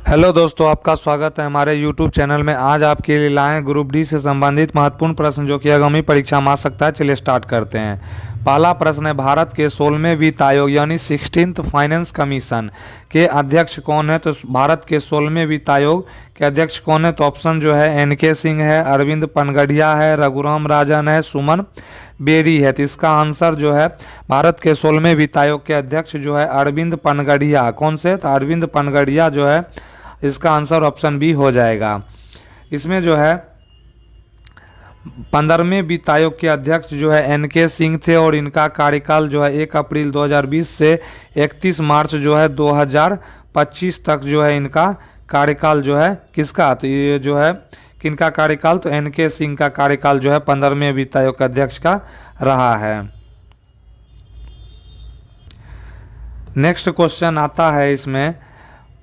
Hello दोस्तों, आपका स्वागत है हमारे YouTube चैनल में। आज आपके लिए लाए हैं ग्रुप डी से संबंधित महत्वपूर्ण प्रश्न जो कि आगामी परीक्षा में आ सकता है। चलिए स्टार्ट करते हैं। पहला प्रश्न है, भारत के 16वें वित्त आयोग यानी 16th फाइनेंस कमीशन के अध्यक्ष कौन है? तो भारत के 16वें वित्त आयोग के अध्यक्ष कौन है? तो ऑप्शन जो है एन.के. सिंह है, अरविंद पनगड़िया है, रघुराम राजन है, सुमन बेरी है। तो इसका आंसर जो है भारत के 16वें वित्त आयोग के अध्यक्ष जो है अरविंद पनगड़िया। कौन से? तो अरविंद पनगड़िया जो है इसका आंसर ऑप्शन बी हो जाएगा। इसमें जो है 15वें वित्त आयोग के अध्यक्ष जो है एन.के. सिंह थे और इनका कार्यकाल जो है 1 अप्रैल 2020 से 31 मार्च जो है 2025 तक जो है इनका कार्यकाल जो है किसका? तो ये जो है किनका कार्यकाल? तो एन.के. सिंह का कार्यकाल जो है 15वें वित्त आयोग के अध्यक्ष का रहा है। नेक्स्ट क्वेश्चन आता है इसमें,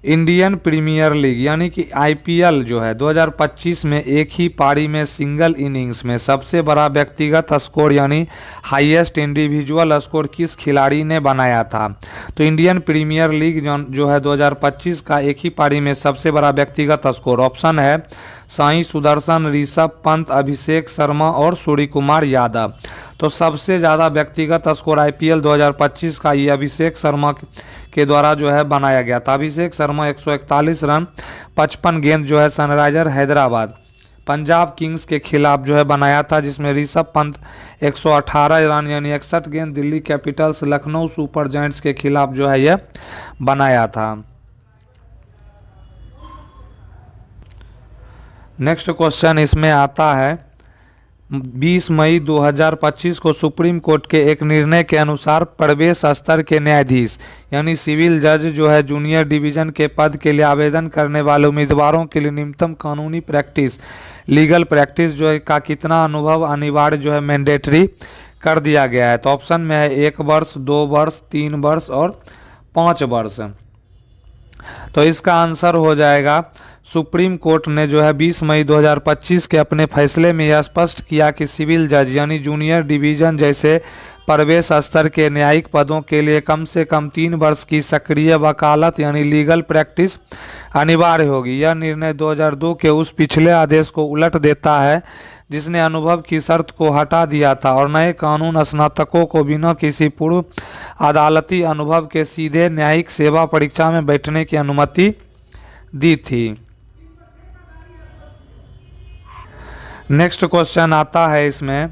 इंडियन प्रीमियर लीग यानी कि आईपीएल जो है 2025 में एक ही पारी में सिंगल इनिंग्स में सबसे बड़ा व्यक्तिगत स्कोर यानी हाईएस्ट इंडिविजुअल स्कोर किस खिलाड़ी ने बनाया था? तो इंडियन प्रीमियर लीग जो है 2025 का एक ही पारी में सबसे बड़ा व्यक्तिगत स्कोर, ऑप्शन है साई सुदर्शन, ऋषभ पंत, अभिषेक शर्मा और सूर्य कुमार यादव। तो सबसे ज़्यादा व्यक्तिगत स्कोर आईपीएल 2025 का ये अभिषेक शर्मा के द्वारा जो है बनाया गया था। अभिषेक शर्मा 141 रन 55 गेंद जो है सनराइजर हैदराबाद पंजाब किंग्स के खिलाफ जो है बनाया था, जिसमें ऋषभ पंत 118 रन यानी 61 गेंद Delhi Capitals Lucknow super giants के खिलाफ जो है यह बनाया था। नेक्स्ट क्वेश्चन इसमें आता है, 20 मई 2025 को सुप्रीम कोर्ट के एक निर्णय के अनुसार प्रवेश स्तर के न्यायाधीश यानी सिविल जज जो है जूनियर डिवीजन के पद के लिए आवेदन करने वाले उम्मीदवारों के लिए न्यूनतम कानूनी प्रैक्टिस लीगल प्रैक्टिस जो है का कितना अनुभव अनिवार्य जो है मैंडेटरी कर दिया गया है? तो ऑप्शन में है 1 वर्ष, 2 वर्ष, 3 वर्ष और 5 वर्ष। तो इसका आंसर हो जाएगा, सुप्रीम कोर्ट ने जो है 20 मई 2025 के अपने फैसले में यह स्पष्ट किया कि सिविल जज यानी जूनियर डिवीजन जैसे प्रवेश स्तर के न्यायिक पदों के लिए कम से कम 3 वर्ष की सक्रिय वकालत यानी लीगल प्रैक्टिस अनिवार्य होगी। यह निर्णय 2002 के उस पिछले आदेश को उलट देता है जिसने अनुभव की शर्त को हटा दिया था और नए कानून स्नातकों को बिना किसी पूर्व अदालती अनुभव के सीधे न्यायिक सेवा परीक्षा में बैठने की अनुमति दी थी। नेक्स्ट क्वेश्चन आता है इसमें,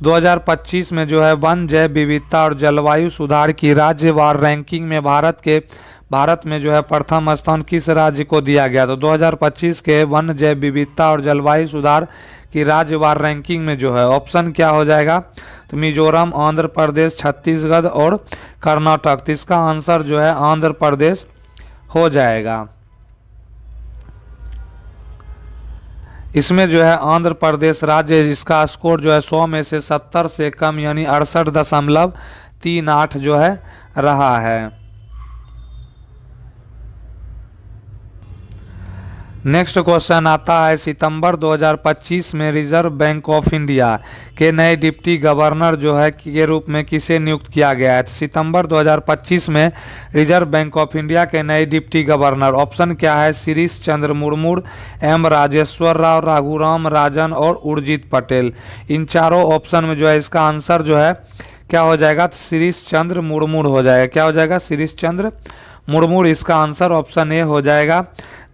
2025 में जो है वन जैव विविधता और जलवायु सुधार की राज्यवार रैंकिंग में भारत में जो है प्रथम स्थान किस राज्य को दिया गया? तो 2025 के वन जैव विविधता और जलवायु सुधार की राज्यवार रैंकिंग में जो है ऑप्शन क्या हो जाएगा? तो मिजोरम, आंध्र प्रदेश, छत्तीसगढ़ और कर्नाटक। तो इसका आंसर जो है आंध्र प्रदेश हो जाएगा। इसमें जो है आंध्र प्रदेश राज्य इसका स्कोर जो है 100 में से 70 से कम यानी 68.38 जो है रहा है। नेक्स्ट क्वेश्चन आता है, सितंबर 2025 में रिजर्व बैंक ऑफ इंडिया के नए डिप्टी गवर्नर जो है के रूप में किसे नियुक्त किया गया है? तो सितंबर 2025 में रिजर्व बैंक ऑफ इंडिया के नए डिप्टी गवर्नर ऑप्शन क्या है? शिरीष चंद्र मुर्मू, एम राजेश्वर राव, रघुराम राजन और उर्जित पटेल। इन चारों ऑप्शन में जो है इसका आंसर जो है क्या हो जाएगा? तो शिरीष चंद्र मुर्मू हो जाएगा। क्या हो जाएगा? शिरीष चंद्र मुर्मू। इसका आंसर ऑप्शन ए हो जाएगा,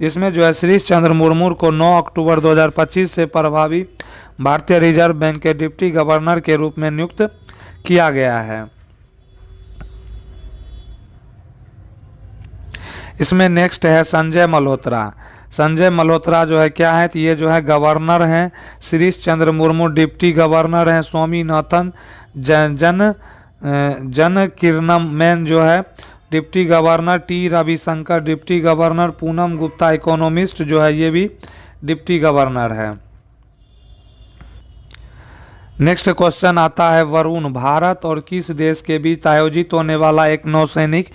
जिसमें जो है शिरीष चंद्र मुर्मू को 9 अक्टूबर 2025 से प्रभावी भारतीय रिजर्व बैंक के डिप्टी गवर्नर के रूप में नियुक्त किया गया है। इसमें नेक्स्ट है संजय मल्होत्रा। संजय मल्होत्रा जो है क्या है? तो ये जो है गवर्नर हैं, शिरीष चंद्र मुर्मू डिप्टी गवर्नर हैं, स्वामीनाथन जन किरणम मैन जो है deputy governor, T Ravishankar deputy governor, Poonam Gupta economist जो है ये भी डिप्टी गवर्नर है। नेक्स्ट क्वेश्चन आता है, वरुण भारत और किस देश के बीच आयोजित होने वाला एक नौसैनिक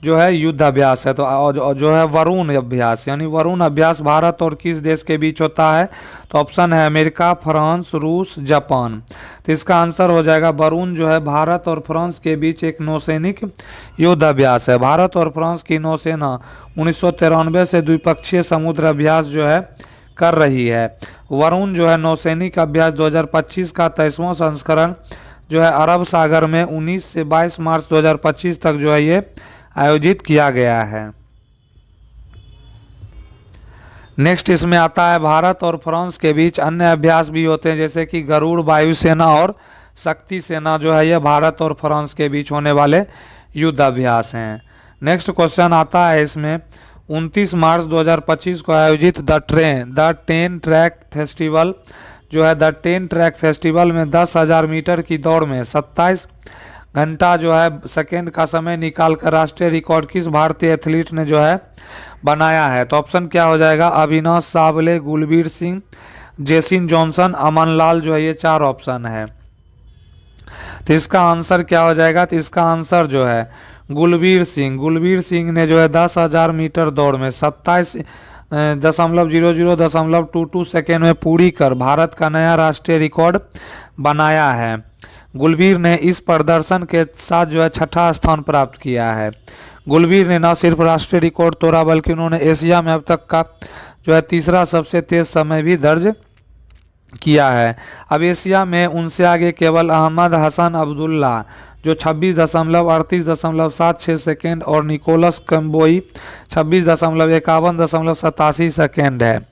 जो है युद्ध अभ्यास है। तो जो है वरुण अभ्यास, यानी वरुण अभ्यास भारत और किस देश के बीच होता है? तो ऑप्शन है अमेरिका, फ्रांस, रूस, जापान। तो इसका आंसर हो जाएगा वरुण जो है भारत और फ्रांस के बीच एक नौसैनिक युद्ध अभ्यास है। भारत और फ्रांस की नौसेना 1993 से द्विपक्षीय समुद्र अभ्यास जो है कर रही है। वरुण जो है नौसैनिक अभ्यास 2025 का 23वां संस्करण जो है अरब सागर में 19 से 22 मार्च 2025 तक जो है ये आयोजित किया गया है। नेक्स्ट इसमें आता है भारत और फ्रांस के बीच अन्य अभ्यास भी होते हैं, जैसे कि गरुड़ वायुसेना और शक्ति सेना जो है ये भारत और फ्रांस के बीच होने वाले युद्ध अभ्यास हैं। नेक्स्ट क्वेश्चन आता है इसमें 29 मार्च 2025 को आयोजित द टेन ट्रैक फेस्टिवल जो है द टेन ट्रैक फेस्टिवल में 10,000 मीटर की दौड़ में 27 घंटा जो है सेकेंड का समय निकालकर राष्ट्रीय रिकॉर्ड किस भारतीय एथलीट ने जो है बनाया है? तो ऑप्शन क्या हो जाएगा? अविनाश सावले, गुलबीर सिंह, जेसिन जॉनसन, अमन लाल जो है ये 4 ऑप्शन है। तो इसका आंसर क्या हो जाएगा? तो इसका आंसर जो है गुलबीर सिंह ने जो है 10,000 मीटर दौड़ में 27.00.22 सेकेंड में पूरी कर भारत का नया राष्ट्रीय रिकॉर्ड बनाया है। गुलबीर ने इस प्रदर्शन के साथ जो है 6ठा स्थान प्राप्त किया है। गुलबीर ने न सिर्फ राष्ट्रीय रिकॉर्ड तोड़ा बल्कि उन्होंने एशिया में अब तक का जो है 3रा सबसे तेज समय भी दर्ज किया है। अब एशिया में उनसे आगे केवल अहमद हसन अब्दुल्ला जो 26.38.76 सेकेंड और निकोलस कंबोई 26.51.87 सेकेंड है।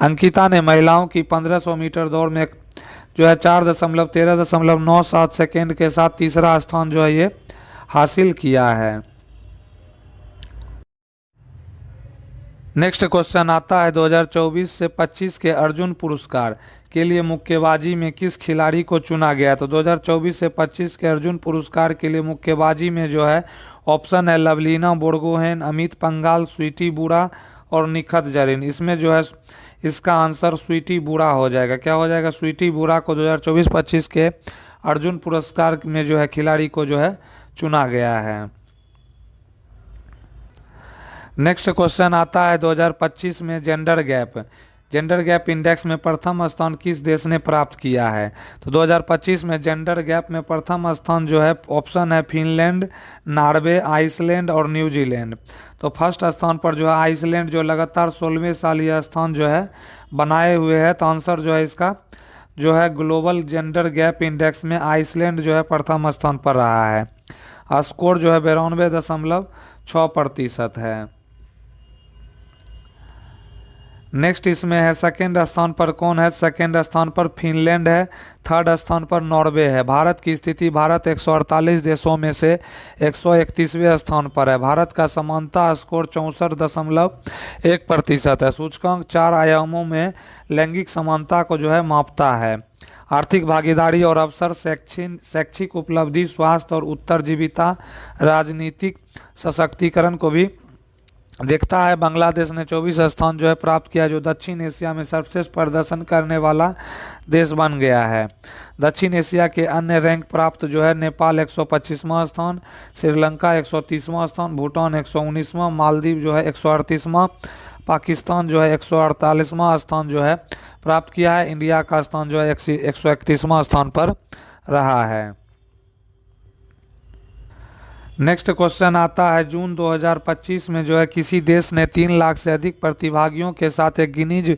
अंकिता ने महिलाओं की 1500 मीटर दौड़ में जो है 4.13.97 सेकेंड के साथ 3रा स्थान जो है ये हासिल किया है। नेक्स्ट क्वेश्चन आता है 2024 से 25 के अर्जुन पुरस्कार के लिए मुक्केबाजी में किस खिलाड़ी को चुना गया? तो 2024 से 25 के अर्जुन पुरस्कार के लिए मुक्केबाजी में जो है ऑप्शन है लवलीना बोरगोहेन, अमित पंघाल, स्वीटी बुरा और निखत जरीन। इसमें जो है इसका आंसर स्वीटी बुरा हो जाएगा। क्या हो जाएगा? स्वीटी बुरा को 2024-25 के अर्जुन पुरस्कार में जो है खिलाड़ी को जो है चुना गया है। नेक्स्ट क्वेश्चन आता है 2025 में जेंडर गैप इंडेक्स में प्रथम स्थान किस देश ने प्राप्त किया है? तो 2025 में जेंडर गैप में प्रथम स्थान जो है ऑप्शन है फिनलैंड, नॉर्वे, आइसलैंड और न्यूजीलैंड। तो फर्स्ट स्थान पर जो है आइसलैंड जो लगातार 16वें साल यह स्थान जो है बनाए हुए है। तो आंसर जो है इसका जो है ग्लोबल जेंडर गैप इंडेक्स में आइसलैंड जो है प्रथम स्थान पर रहा है। स्कोर जो है 92.6% है। नेक्स्ट इसमें है सेकेंड स्थान पर कौन है? सेकेंड स्थान पर फिनलैंड है, थर्ड स्थान पर नॉर्वे है। भारत की स्थिति, भारत 148 देशों में से 131वें स्थान पर है। भारत का समानता स्कोर 64.1% है। सूचकांक 4 आयामों में लैंगिक समानता को जो है मापता है। आर्थिक भागीदारी और अवसर, शैक्षिक उपलब्धि, स्वास्थ्य और उत्तरजीविता, राजनीतिक सशक्तिकरण को भी देखता है। बांग्लादेश ने 24 स्थान जो है प्राप्त किया, जो दक्षिण एशिया में सर्वश्रेष्ठ प्रदर्शन करने वाला देश बन गया है। दक्षिण एशिया के अन्य रैंक प्राप्त जो है नेपाल 125वां स्थान, श्रीलंका 130वां स्थान, भूटान 119वां, मालदीव जो है 138वां, पाकिस्तान जो है 148वां स्थान जो है प्राप्त किया है। इंडिया का स्थान जो है 131वां स्थान पर रहा है। नेक्स्ट क्वेश्चन आता है जून 2025 में जो है किसी देश ने 3 लाख से अधिक प्रतिभागियों के साथ एक गिनीज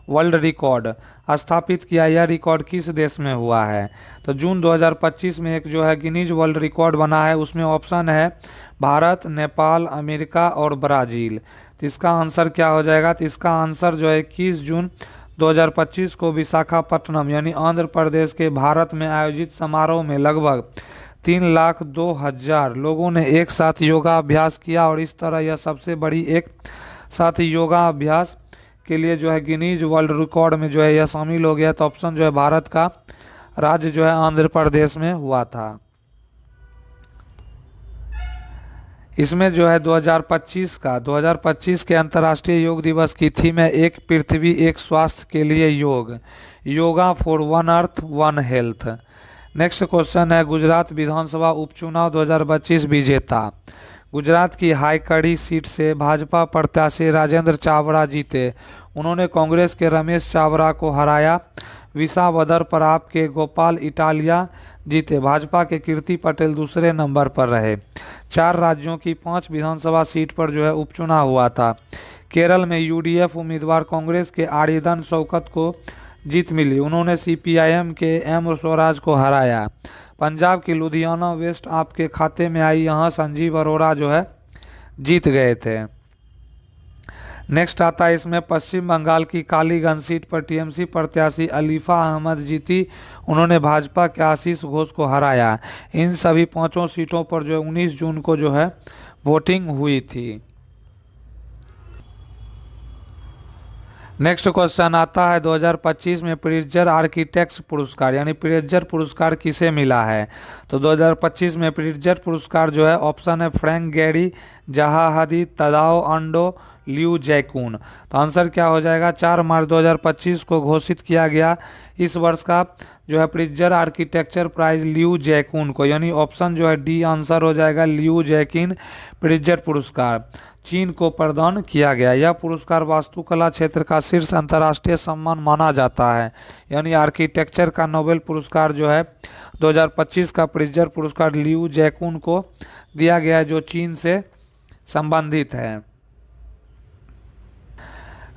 वर्ल्ड रिकॉर्ड स्थापित किया। यह रिकॉर्ड किस देश में हुआ है? तो जून 2025 में एक जो है गिनीज वर्ल्ड रिकॉर्ड बना है। उसमें ऑप्शन है भारत, नेपाल, अमेरिका और ब्राज़ील। तो इसका आंसर क्या हो जाएगा? तो इसका आंसर जो है 21 जून 2025 को विशाखापट्टनम यानी आंध्र प्रदेश के भारत में आयोजित समारोह में लगभग 3,02,000 लोगों ने एक साथ योगा अभ्यास किया और इस तरह यह सबसे बड़ी एक साथ योगा अभ्यास के लिए जो है गिनीज वर्ल्ड रिकॉर्ड में जो है यह शामिल हो गया। तो ऑप्शन जो है भारत का राज्य जो है आंध्र प्रदेश में हुआ था। इसमें जो है 2025 के अंतर्राष्ट्रीय योग दिवस की थीम है एक पृथ्वी एक स्वास्थ्य के लिए योग, yoga for one earth one health. Next question है गुजरात विधानसभा उपचुनाव 2025 विजेता। गुजरात की हाईकड़ी सीट से भाजपा प्रत्याशी राजेंद्र चावड़ा जीते। उन्होंने कांग्रेस के रमेश चावड़ा को हराया। विसावदर पराब के गोपाल इटालिया जीते। भाजपा के कीर्ति पटेल दूसरे नंबर पर रहे। 4 राज्यों की 5 विधानसभा सीट पर जो है उपचुनाव हुआ था। केरल में यूडीएफ उम्मीदवार कांग्रेस के आरिदन शौकत को जीत मिली। उन्होंने सीपीआईएम के एम स्वराज को हराया। पंजाब की लुधियाना वेस्ट आपके खाते में आई, यहाँ संजीव अरोड़ा जो है जीत गए थे। नेक्स्ट आता है इसमें पश्चिम बंगाल की कालीगंज सीट पर टीएमसी प्रत्याशी अलीफा अहमद जीती। उन्होंने भाजपा के आशीष घोष को हराया। इन सभी 5 सीटों पर जो 19 जून को जो है वोटिंग हुई थी। नेक्स्ट क्वेश्चन आता है 2025 में प्रिट्जर आर्किटेक्ट्स पुरस्कार यानी प्रिट्जर पुरस्कार किसे मिला है। तो 2025 में प्रिट्जर पुरस्कार जो है ऑप्शन है फ्रैंक गेरी, जहा हदीद, तदाओ अंडो, लियू जैकून। तो आंसर क्या हो जाएगा, 4 मार्च 2025 को घोषित किया गया इस वर्ष का जो है प्रिट्जर आर्किटेक्चर प्राइज लियू जैकून को, यानी ऑप्शन जो है डी आंसर हो जाएगा लियू जैकिन प्रिट्जर पुरस्कार चीन को प्रदान किया गया। यह पुरस्कार वास्तुकला क्षेत्र का शीर्ष अंतर्राष्ट्रीय सम्मान माना जाता है, यानी आर्किटेक्चर का नोबेल पुरस्कार जो है 2025 का प्रिट्जर पुरस्कार लियू जैकून को दिया गया है, जो चीन से संबंधित है।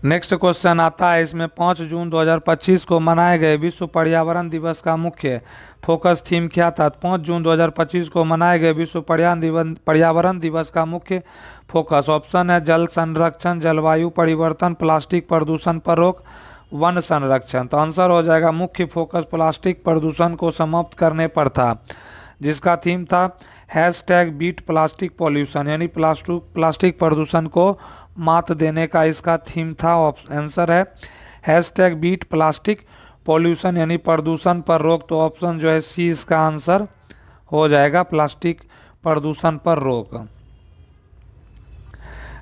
नेक्स्ट क्वेश्चन आता है इसमें 5 जून 2025 को मनाए गए विश्व पर्यावरण दिवस का मुख्य फोकस थीम क्या था। 5 जून 2025 को मनाए गए विश्व पर्यावरण दिवस का मुख्य फोकस ऑप्शन है जल संरक्षण, जलवायु परिवर्तन, प्लास्टिक प्रदूषण पर रोक, वन संरक्षण। तो आंसर हो जाएगा मुख्य फोकस प्लास्टिक प्रदूषण को समाप्त करने पर था, जिसका थीम था #बीट प्लास्टिक पॉल्यूशन, यानी प्लास्टिक प्रदूषण को मात देने का इसका थीम था। आंसर है #बीट प्लास्टिक पॉल्यूशन यानी प्रदूषण पर रोक। तो ऑप्शन जो है सी इसका आंसर हो जाएगा, प्लास्टिक प्रदूषण पर रोक।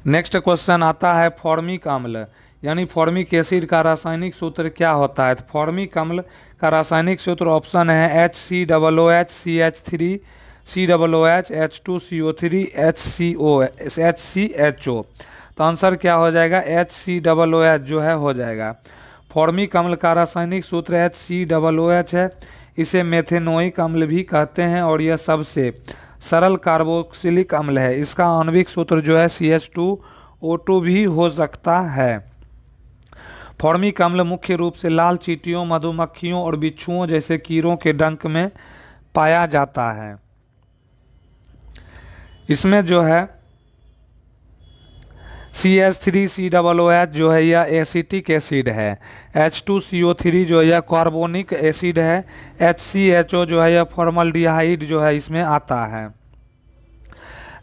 नेक्स्ट क्वेश्चन आता है फॉर्मिक अम्ल यानी फॉर्मिक एसिड का रासायनिक सूत्र क्या होता है। तो फॉर्मिक अम्ल का रासायनिक सूत्र ऑप्शन है HCOOH CH3 COOH H2CO3 HCHO। तो आंसर क्या हो जाएगा, HCOOH जो है हो जाएगा। फॉर्मिक अम्ल का रासायनिक सूत्र HCOOH है। इसे मेथेनोइक अम्ल भी कहते हैं और यह सबसे सरल कार्बोक्सिलिक अम्ल है। इसका आणविक सूत्र जो है CH2O2 भी हो सकता है। फॉर्मिक अम्ल मुख्य रूप से लाल चींटियों, मधुमक्खियों और बिच्छुओं जैसे कीड़ों के डंक में पाया जाता है। इसमें जो है CH3COOH जो है यह एसिटिक एसिड है। H2CO3 जो है यह कार्बोनिक एसिड है। HCHO जो है यह फॉर्मल्डिहाइड जो है इसमें आता है।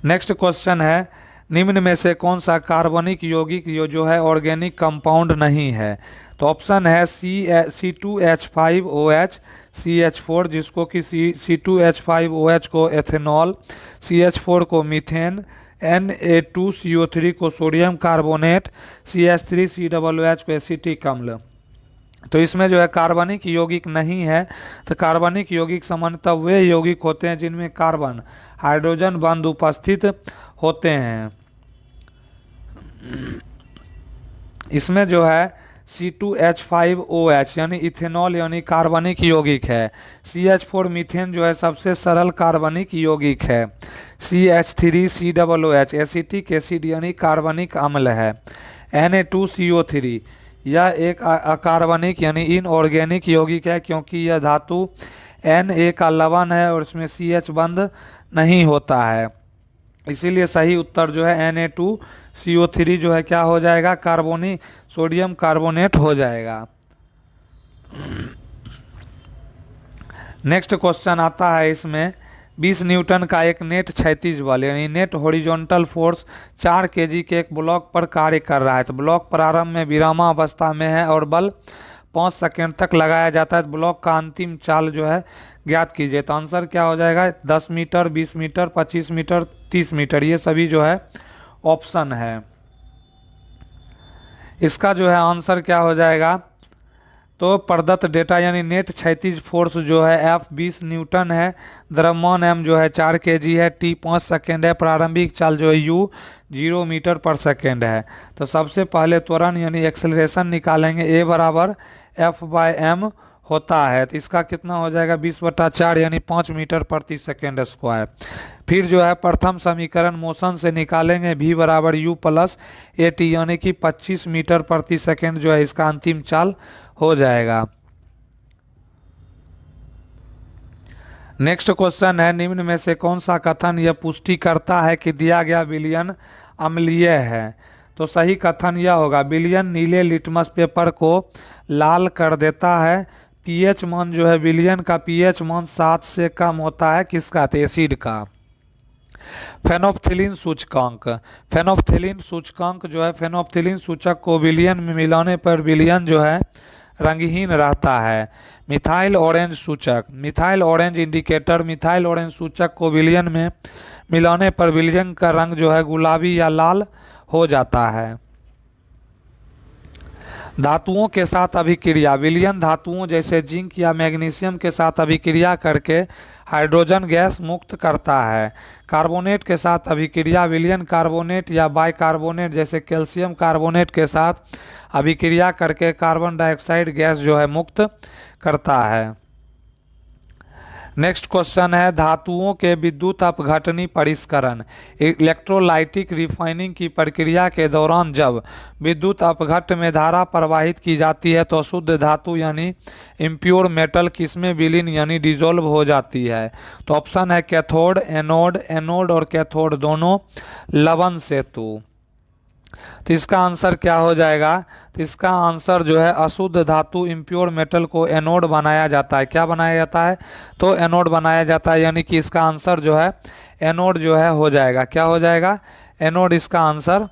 नेक्स्ट क्वेश्चन है निम्न में से कौन सा कार्बनिक यौगिक जो है ऑर्गेनिक कंपाउंड नहीं है। तो ऑप्शन है C2H5OH CH4 जिसको कि C2H5OH को एथेनॉल, CH4 को मीथेन, Na2CO3 को सोडियम कार्बोनेट, CH3COOH को एसिटिक अम्ल। तो इसमें जो है कार्बनिक यौगिक नहीं है। तो कार्बनिक यौगिक सामान्यतः वे यौगिक होते हैं जिनमें कार्बन हाइड्रोजन बंध उपस्थित होते हैं। इसमें जो है C2H5OH यानी इथेनॉल यानी कार्बनिक यौगिक है। CH4 मीथेन जो है सबसे सरल कार्बनिक यौगिक है। CH3COOH एसिटिक एसिड यानी कार्बनिक अम्ल है। Na2CO3 यह एक अकार्बनिक यानी इनऑर्गेनिक यौगिक है, क्योंकि यह धातु Na का लवण है और इसमें CH बंध नहीं होता है। इसीलिए सही उत्तर जो है Na2CO3 जो है क्या हो जाएगा, सोडियम कार्बोनेट हो जाएगा। नेक्स्ट क्वेश्चन आता है इसमें 20 न्यूटन का एक नेट क्षैतिज बल यानी नेट हॉरिजॉन्टल फोर्स 4 kg के एक ब्लॉक पर कार्य कर रहा है। तो ब्लॉक प्रारंभ में विरामावस्था में है और बल 5 सेकंड तक लगाया जाता है। तो ब्लॉक का अंतिम चाल जो है ज्ञात कीजिए। तो आंसर क्या हो जाएगा, 10 मीटर, 20 मीटर, 25 मीटर, 30 मीटर, ये सभी जो है ऑप्शन है। इसका जो है आंसर क्या हो जाएगा, तो प्रदत्त डेटा यानी नेट क्षैतिज फोर्स जो है F 20 न्यूटन है, द्रव्यमान M जो है 4 kg है, T 5 सेकेंड है, प्रारंभिक चाल जो है U 0 मीटर पर सेकेंड है। तो सबसे पहले त्वरण यानी एक्सेलरेशन निकालेंगे, A बराबर F/m होता है, तो इसका कितना हो जाएगा 20/4 यानी 5 मीटर प्रति सेकेंड स्क्वायर। फिर जो है प्रथम समीकरण मोशन से निकालेंगे, V बराबर U प्लस AT यानी कि 25 मीटर प्रति सेकेंड जो है इसका अंतिम चाल हो जाएगा। नेक्स्ट क्वेश्चन है, निम्न में से कौन सा कथन यह पुष्टि करता है कि दिया गया विलयन अम्लीय है? तो सही कथन यह होगा, विलयन नीले लिटमस पेपर को लाल कर देता है। पीएच मान जो है विलयन का पीएच मान 7 से कम होता है, किसका? तो एसिड का। फेनोल्फथालीन सूचकांक, फेनोल्फथालीन सूचकांक जो है फेनोल्फथालीन सूचक को विलयन में मिलाने पर विलयन जो है रंगहीन रहता है। मिथाइल ऑरेंज सूचक, methyl orange indicator, methyl orange सूचक को विलयन में मिलाने पर विलयन का रंग जो है गुलाबी या लाल हो जाता है। धातुओं के साथ अभिक्रिया, विलयन धातुओं जैसे जिंक या मैग्नीशियम के साथ अभिक्रिया करके हाइड्रोजन गैस मुक्त करता है। कार्बोनेट के साथ अभिक्रिया, विलयन कार्बोनेट या बाइकार्बोनेट जैसे कैल्शियम कार्बोनेट के साथ अभिक्रिया करके कार्बन डाइऑक्साइड गैस जो है मुक्त करता है। नेक्स्ट क्वेश्चन है, धातुओं के विद्युत अपघटनी परिष्करण, इलेक्ट्रोलाइटिक रिफाइनिंग की प्रक्रिया के दौरान जब विद्युत अपघट में धारा प्रवाहित की जाती है तो शुद्ध धातु यानी इम्प्योर मेटल किसमें विलीन यानी डिजोल्व हो जाती है? तो ऑप्शन है कैथोड, एनोड, एनोड और कैथोड दोनों लवण सेतु। तो इसका आंसर क्या हो जाएगा? तो इसका आंसर जो है अशुद्ध धातु इम्प्योर मेटल को एनोड बनाया जाता है। क्या बनाया जाता है? तो एनोड बनाया जाता है, यानी कि इसका आंसर जो है एनोड जो है हो जाएगा। क्या हो जाएगा? एनोड इसका आंसर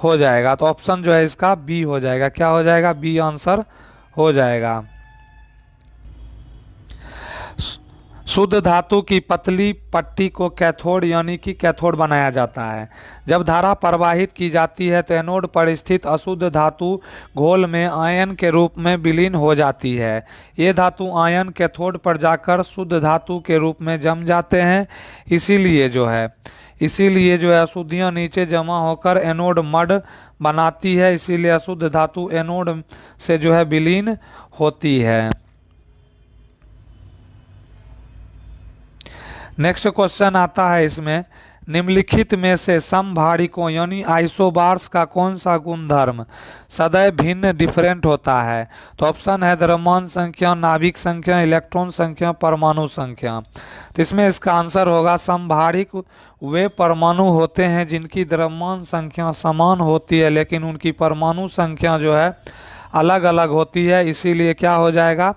हो जाएगा। तो ऑप्शन जो है इसका बी हो जाएगा। क्या हो जाएगा? बी आंसर हो जाएगा। शुद्ध धातु की पतली पट्टी को कैथोड यानी कि कैथोड बनाया जाता है। जब धारा प्रवाहित की जाती है तो एनोड पर स्थित अशुद्ध धातु घोल में आयन के रूप में विलीन हो जाती है। ये धातु आयन कैथोड पर जाकर शुद्ध धातु के रूप में जम जाते हैं। इसीलिए जो है अशुद्धियाँ नीचे जमा होकर एनोड मड बनाती है। इसीलिए अशुद्ध धातु एनोड से जो है विलीन होती है। नेक्स्ट क्वेश्चन आता है इसमें, निम्नलिखित में से समभारिकों यानी आइसोबार्स का कौन सा गुणधर्म सदैव भिन्न डिफरेंट होता है? तो ऑप्शन है द्रव्यमान संख्या, नाभिक संख्या, इलेक्ट्रॉन संख्या, परमाणु संख्या। तो इसमें इसका आंसर होगा समभारिक वे परमाणु होते हैं जिनकी द्रव्यमान संख्या समान होती है लेकिन उनकी परमाणु संख्या जो है अलग अलग होती है। इसीलिए क्या हो जाएगा?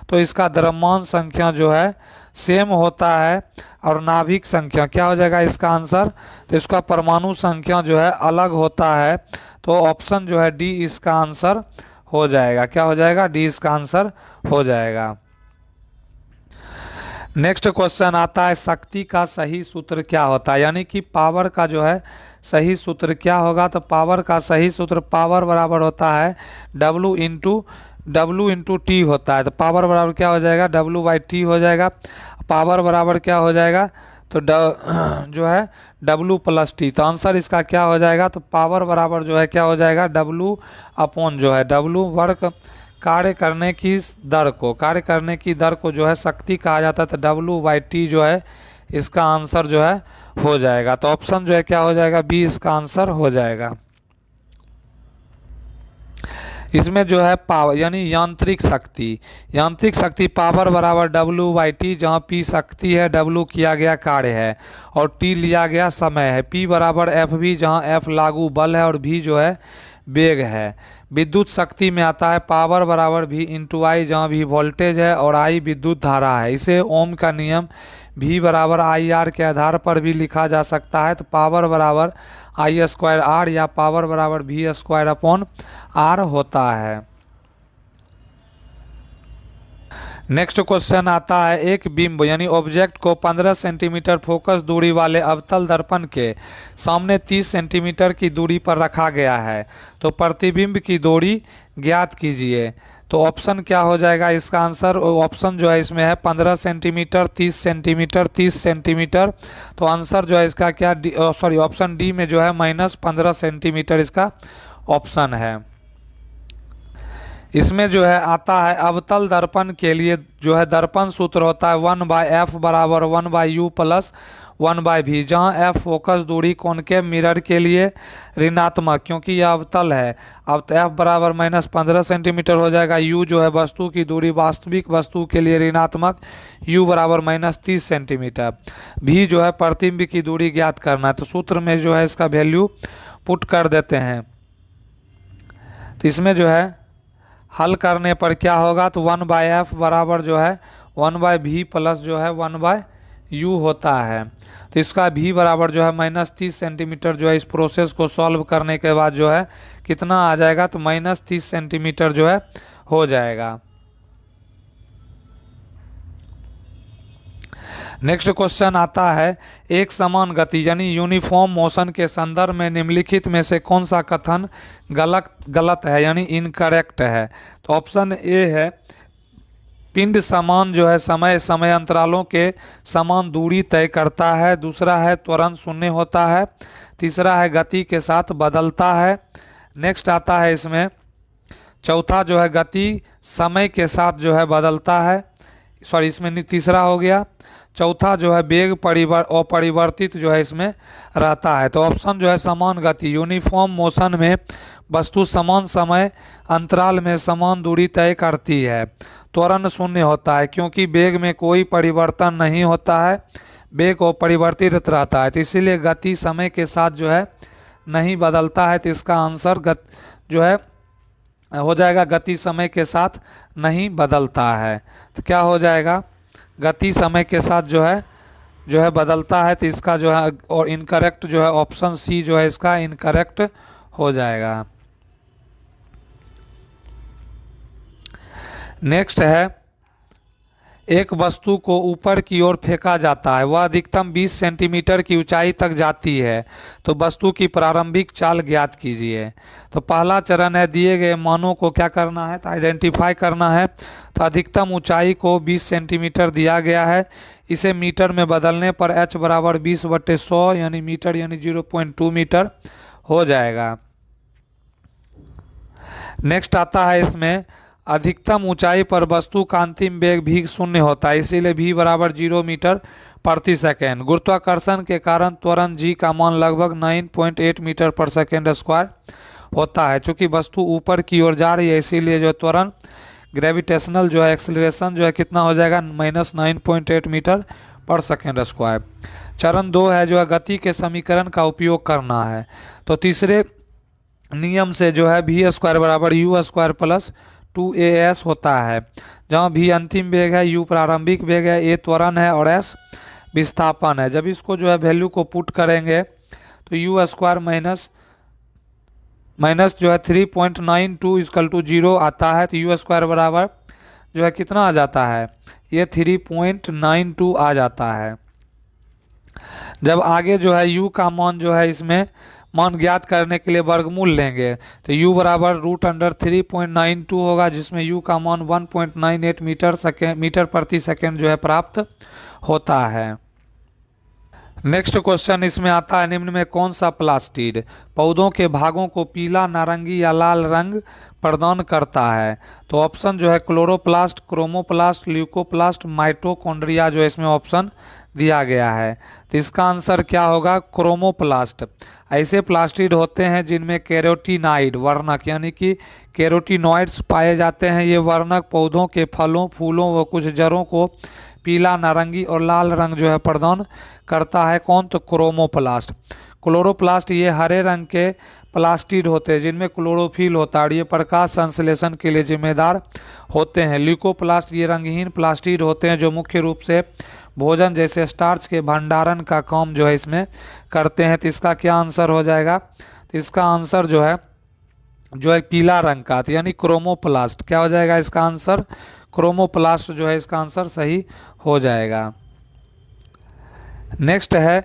तो इसका द्रव्यमान संख्या जो है सेम होता है और नाभिक संख्या क्या हो जाएगा इसका आंसर? तो इसका परमाणु संख्या जो है अलग होता है। तो ऑप्शन जो है डी इसका आंसर हो जाएगा। क्या हो जाएगा? डी इसका आंसर हो जाएगा। नेक्स्ट क्वेश्चन आता है, शक्ति का सही सूत्र क्या होता है? यानी कि पावर का जो है सही सूत्र क्या होगा? तो पावर का सही सूत्र पावर बराबर होता है W इंटू टी होता है। तो पावर बराबर क्या हो जाएगा? W/T हो जाएगा। पावर बराबर क्या हो जाएगा? तो जो है W प्लस टी। तो आंसर इसका क्या हो जाएगा? तो पावर बराबर जो है क्या हो जाएगा? W अपॉन जो है W वर्ग कार्य करने की दर को जो है शक्ति कहा जाता है। तो W/T जो है इसका आंसर जो है हो जाएगा। तो ऑप्शन जो है क्या हो जाएगा? बी इसका आंसर हो जाएगा। इसमें जो है पावर यानी यांत्रिक शक्ति पावर बराबर W/T, जहाँ P शक्ति है, W किया गया कार्य है और T लिया गया समय है। P बराबर FV, जहाँ F लागू बल है और V जो है वेग है। विद्युत शक्ति में आता है पावर बराबर V इंटू आई, जहाँ V वोल्टेज है और I विद्युत धारा है। इसे ओम का नियम V बराबर IR के आधार पर भी लिखा जा सकता है। तो पावर बराबर I² R या पावर बराबर V² अपॉन R होता है। नेक्स्ट क्वेश्चन आता है, एक बिंब यानी ऑब्जेक्ट को 15 सेंटीमीटर फोकस दूरी वाले अवतल दर्पण के सामने 30 सेंटीमीटर की दूरी पर रखा गया है। तो प्रतिबिंब की दूरी ज्ञात कीजिए। तो ऑप्शन क्या हो जाएगा इसका आंसर? ऑप्शन जो है इसमें है 15 सेंटीमीटर, 30 सेंटीमीटर, 30 सेंटीमीटर। तो आंसर जो है इसका क्या, सॉरी ऑप्शन डी में जो है -15 सेंटीमीटर इसका ऑप्शन है। इसमें जो है आता है अवतल दर्पण के लिए जो है दर्पण सूत्र होता है 1/f बराबर 1/u प्लस 1/v, जहाँ f फोकस दूरी कॉनकेव मिरर के लिए ऋणात्मक, क्योंकि यह अवतल है। अब तो f बराबर -15 सेंटीमीटर हो जाएगा। u जो है वस्तु की दूरी वास्तविक वस्तु के लिए ऋणात्मक, u बराबर -30 सेंटीमीटर। v जो है प्रतिबिंब की दूरी ज्ञात करना है, तो सूत्र में जो है इसका वैल्यू पुट कर देते हैं। तो इसमें जो है हल करने पर क्या होगा, तो 1/f बराबर जो है 1/v प्लस जो है 1/u होता है। तो इसका v बराबर जो है -30 सेंटीमीटर जो है इस प्रोसेस को सॉल्व करने के बाद जो है कितना आ जाएगा, तो -30 सेंटीमीटर जो है हो जाएगा। नेक्स्ट क्वेश्चन आता है एक समान गति यानी यूनिफॉर्म मोशन के संदर्भ में निम्नलिखित में से कौन सा कथन गलत है यानी इनकरेक्ट है? तो ऑप्शन ए है पिंड समान जो है समय समय अंतरालों के समान दूरी तय करता है। दूसरा है त्वरण शून्य होता है। तीसरा है गति के साथ बदलता है। नेक्स्ट आता है इसमें चौथा जो है गति समय के साथ जो है बदलता है, सॉरी इसमें तीसरा हो गया। चौथा जो है वेग अपरिवर्तित जो है इसमें रहता है। तो ऑप्शन जो है समान गति, यूनिफॉर्म मोशन में वस्तु समान समय अंतराल में समान दूरी तय करती है। त्वरण शून्य होता है क्योंकि वेग में कोई परिवर्तन नहीं होता है, वेग अपरिवर्तित रहता है, तो इसीलिए गति समय के साथ जो है नहीं बदलता है। तो इसका आंसर जो है हो जाएगा गति समय के साथ नहीं बदलता है। तो क्या हो जाएगा, गति समय के साथ जो है बदलता है। तो इसका जो है और इनकरेक्ट जो है ऑप्शन सी जो है इसका इनकरेक्ट हो जाएगा। नेक्स्ट है एक वस्तु को ऊपर की ओर फेंका जाता है, वह अधिकतम 20 सेंटीमीटर की ऊंचाई तक जाती है, तो वस्तु की प्रारंभिक चाल ज्ञात कीजिए। तो पहला चरण है दिए गए मानों को क्या करना है, तो आइडेंटिफाई करना है। तो अधिकतम ऊंचाई को 20 सेंटीमीटर दिया गया है, इसे मीटर में बदलने पर h बराबर 20/100 यानी मीटर यानी 0.2 मीटर हो जाएगा। नेक्स्ट आता है इसमें अधिकतम ऊंचाई पर वस्तु का अंतिम वेग भी शून्य होता है, इसीलिए v बराबर 0 मीटर प्रति सेकेंड। गुरुत्वाकर्षण के कारण त्वरण g का मान लगभग 9.8 मीटर पर सेकेंड स्क्वायर होता है। चूंकि वस्तु ऊपर की ओर जा रही है इसीलिए जो त्वरण ग्रेविटेशनल जो है एक्सेलरेशन जो है कितना हो जाएगा, -9.8 मीटर पर सेकेंड स्क्वायर। चरण 2 है जो है गति के समीकरण का उपयोग करना है। तो तीसरे नियम से जो है v² बराबर u² प्लस 2as होता है, जहाँ v अंतिम वेग है, u प्रारंभिक वेग है, a त्वरण है और s विस्थापन है। जब इसको जो है वैल्यू को पुट करेंगे तो u² माइनस जो है 3.92 = 0 आता है। तो u² बराबर जो है कितना आ जाता है, ये 3.92 आ जाता है। जब आगे जो है u का मान जो है इसमें मान ज्ञात करने के लिए वर्गमूल लेंगे तो u बराबर √3.92 होगा, जिसमें u का मान 1.98 मीटर प्रति सेकेंड जो है प्राप्त होता है। नेक्स्ट क्वेश्चन इसमें आता है निम्न में कौन सा प्लास्टिड पौधों के भागों को पीला, नारंगी या लाल रंग प्रदान करता है? तो ऑप्शन जो है क्लोरोप्लास्ट, क्रोमोप्लास्ट, ल्यूकोप्लास्ट, माइटोकॉन्ड्रिया जो है इसमें ऑप्शन दिया गया है। तो इसका आंसर क्या होगा, क्रोमोप्लास्ट। ऐसे प्लास्टिड होते हैं जिनमें कैरोटीनाइड वर्णक यानी कि कैरोटीनॉइड्स पाए जाते हैं। ये वर्णक पौधों के फलों, फूलों व कुछ जड़ों को पीला, नारंगी और लाल रंग जो है प्रदान करता है। कौन, तो क्रोमोप्लास्ट। क्लोरोप्लास्ट ये हरे रंग के प्लास्टिड होते हैं जिनमें क्लोरोफिल होता है और ये प्रकाश संश्लेषण के लिए जिम्मेदार होते हैं। ल्यूकोप्लास्ट ये रंगहीन प्लास्टिड होते हैं जो मुख्य रूप से भोजन जैसे स्टार्च के भंडारण का काम जो है इसमें करते हैं। तो इसका क्या आंसर हो जाएगा, तो इसका आंसर जो है पीला रंग का, तो यानी क्रोमोप्लास्ट। क्या हो जाएगा इसका आंसर, क्रोमोप्लास्ट जो है इसका आंसर सही हो जाएगा। नेक्स्ट है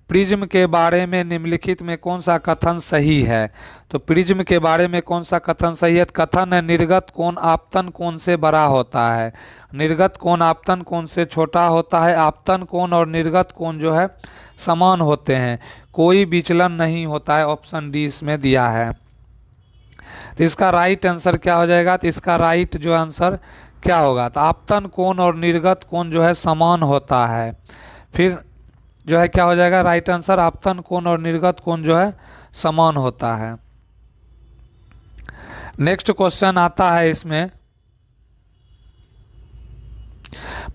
प्रिज्म के बारे में निम्नलिखित में कौन सा कथन सही है? तो प्रिज्म के बारे में कौन सा कथन सही है? कथन है निर्गत कोण आपतन कोण से बड़ा होता है, निर्गत कोण आपतन कोण से छोटा होता है, आपतन कोण और निर्गत कोण जो है समान होते हैं, कोई विचलन नहीं होता है। ऑप्शन डी इसमें दिया है। तो इसका राइट आंसर क्या हो जाएगा? तो इसका राइट जो आंसर क्या होगा? तो आपतन कोण और निर्गत कोण जो है समान होता है। फिर जो है क्या हो जाएगा राइट आंसर? आपतन कोण और निर्गत कोण जो है समान होता है। नेक्स्ट क्वेश्चन आता है इसमें,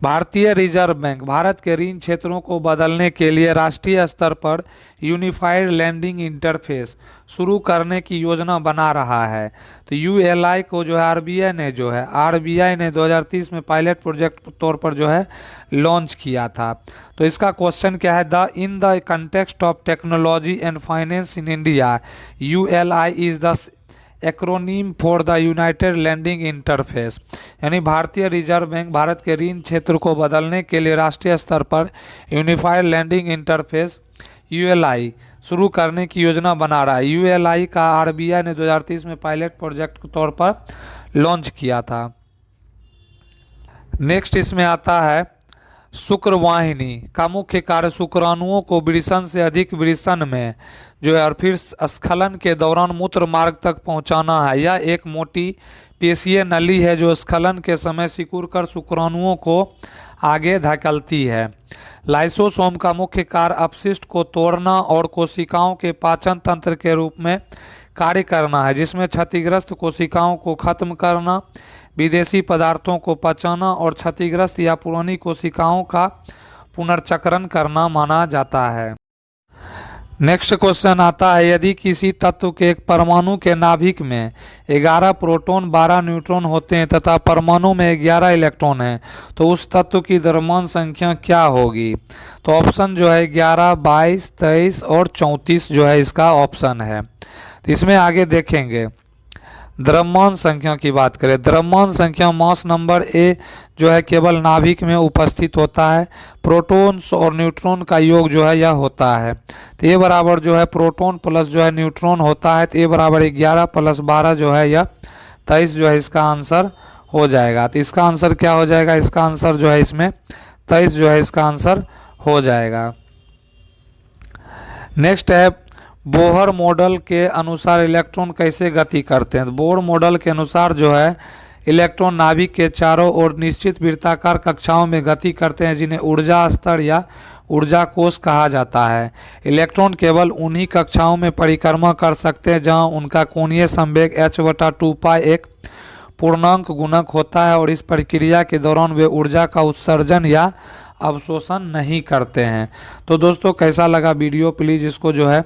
भारतीय रिजर्व बैंक भारत के ऋण क्षेत्रों को बदलने के लिए राष्ट्रीय स्तर पर यूनिफाइड लैंडिंग इंटरफेस शुरू करने की योजना बना रहा है। तो यूएलआई को जो है आरबीआई ने 2030 में पायलट प्रोजेक्ट तौर पर जो है लॉन्च किया था। तो इसका क्वेश्चन क्या है? In the context of technology and finance in India, ULI is the acronym for the united landing interface. यानी भारतीय रिजर्व बैंक भारत के ऋण क्षेत्र को बदलने के लिए राष्ट्रीय स्तर पर यूनिफाइड लैंडिंग इंटरफेस यूएलआई शुरू करने की योजना बना रहा है। यूएलआई का आरबीआई ने 2030 में पायलट प्रोजेक्ट के तौर पर लॉन्च किया था। नेक्स्ट इसमें आता है, शुक्रवाहिनी का मुख्य कार्य शुक्राणुओं को वृषण से अधिक वृषण में जो है और फिर स्खलन के दौरान मूत्र मार्ग तक पहुंचाना है। यह एक मोटी पेशीय नली है जो स्खलन के समय सिकुड़ कर शुक्राणुओं को आगे धकेलती है। लाइसोसोम का मुख्य कार्य अपशिष्ट को तोड़ना और कोशिकाओं के पाचन तंत्र के रूप में कार्य करना है, जिसमें क्षतिग्रस्त कोशिकाओं को खत्म करना, विदेशी पदार्थों को पचाना और क्षतिग्रस्त या पुरानी कोशिकाओं का पुनर्चक्रण करना माना जाता है। नेक्स्ट क्वेश्चन आता है, यदि किसी तत्व के एक परमाणु के नाभिक में 11 प्रोटॉन 12 न्यूट्रॉन होते हैं तथा परमाणु में 11 इलेक्ट्रॉन हैं, तो उस तत्व की द्रव्यमान संख्या क्या होगी? तो ऑप्शन जो है 11, 22, 23 और 34 जो है इसका ऑप्शन है। तो इसमें आगे देखेंगे द्रव्यमान संख्या की बात करें। द्रव्यमान संख्या मास नंबर ए जो है केवल नाभिक में उपस्थित होता है। प्रोटॉन्स और न्यूट्रॉन का योग जो है यह होता है। तो ए बराबर जो है प्रोटॉन प्लस जो है न्यूट्रॉन होता है। तो ए बराबर 11 प्लस 12 जो है यह 23 जो है इसका आंसर हो जाएगा। तो इसका आंसर क्या हो जाएगा? इसका आंसर जो है इसमें 23 जो है इसका आंसर हो जाएगा। नेक्स्ट है, बोहर मॉडल के अनुसार इलेक्ट्रॉन कैसे गति करते हैं? बोहर मॉडल के अनुसार जो है इलेक्ट्रॉन नाभिक के चारों ओर निश्चित वृत्ताकार कक्षाओं में गति करते हैं, जिन्हें ऊर्जा स्तर या ऊर्जा कोष कहा जाता है। इलेक्ट्रॉन केवल उन्हीं कक्षाओं में परिक्रमा कर सकते हैं जहां उनका कोणीय संवेग h/2π एक पूर्णांक गुणक होता है और इस प्रक्रिया के दौरान वे ऊर्जा का उत्सर्जन या अवशोषण नहीं करते हैं। तो दोस्तों कैसा लगा वीडियो? प्लीज़ इसको जो है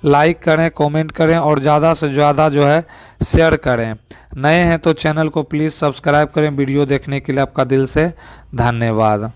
लाइक करें, कमेंट करें और ज़्यादा से ज़्यादा जो है शेयर करें। नए हैं तो चैनल को प्लीज़ सब्सक्राइब करें। वीडियो देखने के लिए आपका दिल से धन्यवाद।